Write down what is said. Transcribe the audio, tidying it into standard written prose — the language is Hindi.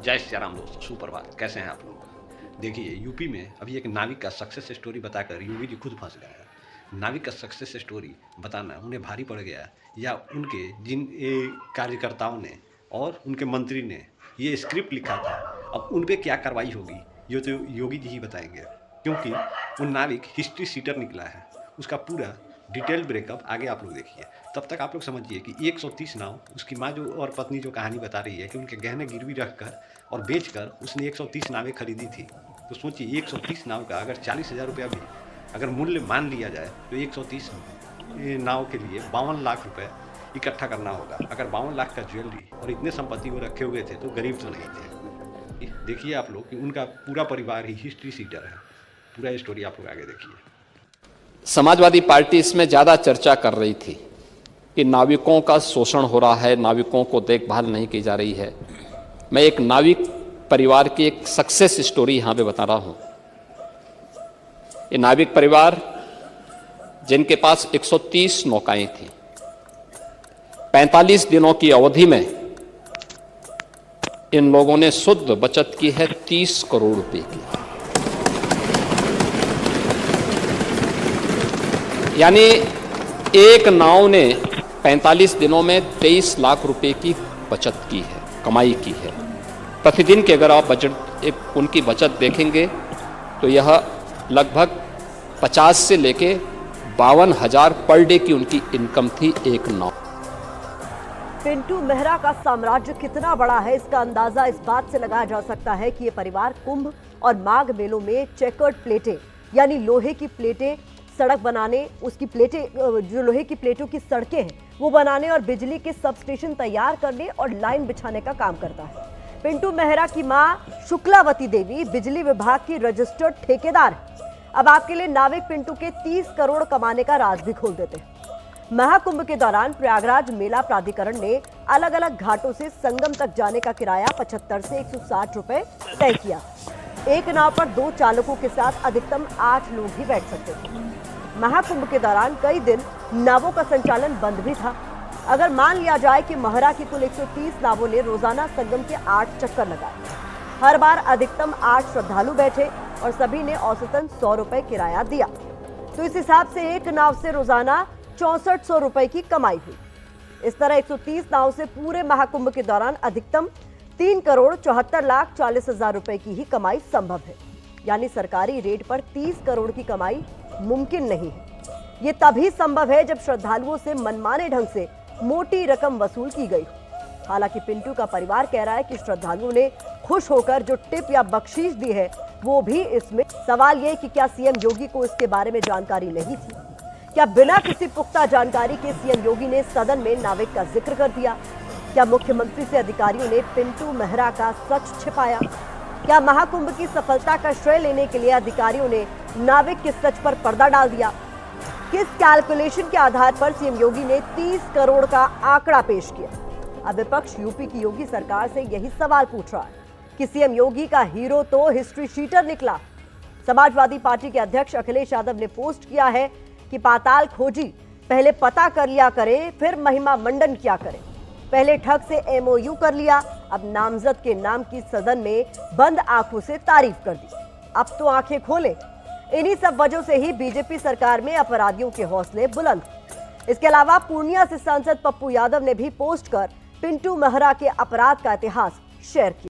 जय श्री राम दोस्तों, सुप्रभात। कैसे हैं आप लोग? देखिए, यूपी में अभी एक नाविक का सक्सेस स्टोरी बताकर योगी जी खुद फंस गए हैं। नाविक का सक्सेस स्टोरी बताना उन्हें भारी पड़ गया, या उनके जिन कार्यकर्ताओं ने और उनके मंत्री ने ये स्क्रिप्ट लिखा था, अब उन पे क्या कार्रवाई होगी ये तो योगी जी ही बताएंगे। क्योंकि वो नाविक हिस्ट्री सीटर निकला है, उसका पूरा डिटेल ब्रेकअप आगे आप लोग देखिए। तब तक आप लोग समझिए कि 130 नाव, उसकी माँ जो और पत्नी जो कहानी बता रही है कि उनके गहने गिरवी रखकर और बेचकर उसने 130 नावें खरीदी थी। तो सोचिए 130 नाव का अगर 40,000 रुपया भी अगर मूल्य मान लिया जाए तो 130 नाव के लिए 52 लाख रुपए इकट्ठा करना होगा। अगर 52 लाख का ज्वेलरी और इतने संपत्ति वो रखे हुए थे तो गरीब तो नहीं थे। देखिए आप लोग कि उनका पूरा परिवार ही हिस्ट्री सीटर है। पूरा स्टोरी आप लोग आगे देखिए। समाजवादी पार्टी इसमें ज़्यादा चर्चा कर रही थी कि नाविकों का शोषण हो रहा है, नाविकों को देखभाल नहीं की जा रही है। मैं एक नाविक परिवार की एक सक्सेस स्टोरी यहाँ पे बता रहा हूँ। ये नाविक परिवार जिनके पास 130 नौकाएं थी, 45 दिनों की अवधि में इन लोगों ने शुद्ध बचत की है 30 करोड़ रुपए की। यानी एक नाव ने 45 दिनों में 23 लाख रुपए की बचत की है, कमाई की है। प्रतिदिन के अगर आप उनकी बचत देखेंगे तो यह लगभग 50 से लेके 52,000 पर डे की उनकी इनकम थी एक नाव। पिंटू मेहरा का साम्राज्य कितना बड़ा है, इसका अंदाजा इस बात से लगाया जा सकता है कि ये परिवार कुंभ और माघ मेलों में चेकर्ड प्लेटें यानी लोहे की प्लेटें सड़क बनाने, उसकी प्लेटें जो लोहे की प्लेटों की सड़कें हैं वो बनाने और बिजली के सबस्टेशन तैयार करने और लाइन बिछाने का काम करता है। पिंटू मेहरा की मां शुक्लावती देवी बिजली विभाग की रजिस्टर्ड ठेकेदार है। अब आपके लिए नाविक पिंटू के 30 करोड़ कमाने का राज भी खोल देते हैं। महाकुंभ के दौरान प्रयागराज मेला प्राधिकरण ने अलग अलग घाटों से संगम तक जाने का किराया 75 से 160 रुपए तय किया। एक नाव पर 2 चालकों के साथ अधिकतम 8 लोग ही बैठ सकते थे। महाकुंभ के दौरान कई दिन नावों का संचालन बंद भी था। अगर मान लिया जाए कि महरा की कुल 130 नावों ने रोजाना संगम के 8 चक्कर लगाए, हर बार अधिकतम 8 श्रद्धालु बैठे और सभी ने औसतन 100 रुपए किराया दिया, तो इस हिसाब से एक नाव से रोजाना 6400 रुपए की कमाई हुई। इस तरह 130 नाव से पूरे महाकुंभ के दौरान अधिकतम 3 करोड़ 74 लाख 40 हजार रुपए की ही कमाई संभव है। यानी सरकारी रेट पर 30 करोड़ की कमाई मुमकिन नहीं है। ये तभी संभव है जब श्रद्धालुओं से मनमाने ढंग से मोटी रकम वसूल की गई हो। हालांकि पिंटू का परिवार कह रहा है कि श्रद्धालुओं ने खुश होकर जो टिप या बख्शीश दी है वो भी इसमें। सवाल ये कि क्या सीएम योगी को इसके बारे में जानकारी नहीं थी? क्या बिना किसी पुख्ता जानकारी के सीएम योगी ने सदन में नाविक का जिक्र कर दिया? क्या मुख्यमंत्री से अधिकारियों ने पिंटू मेहरा का सच छिपाया? क्या महाकुंभ की सफलता का श्रेय लेने के लिए अधिकारियों ने नाविक के सच पर पर्दा डाल दिया? किस कैलकुलेशन के आधार पर सीएम योगी ने 30 करोड़ का आंकड़ा पेश किया? अब विपक्ष यूपी की योगी सरकार से यही सवाल पूछ रहा है कि सीएम योगी का हीरो तो हिस्ट्री शीटर निकला। समाजवादी पार्टी के अध्यक्ष अखिलेश यादव ने पोस्ट किया है कि पाताल खोजी पहले पता कर लिया करे, फिर महिमा मंडन किया करे। पहले ठग से एमओयू कर लिया, अब नामजद के नाम की सदन में बंद आंखों से तारीफ कर दी। अब तो आंखें खोले। इन्हीं सब वजहों से ही बीजेपी सरकार में अपराधियों के हौसले बुलंद। इसके अलावा पूर्णिया से सांसद पप्पू यादव ने भी पोस्ट कर पिंटू मेहरा के अपराध का इतिहास शेयर किया।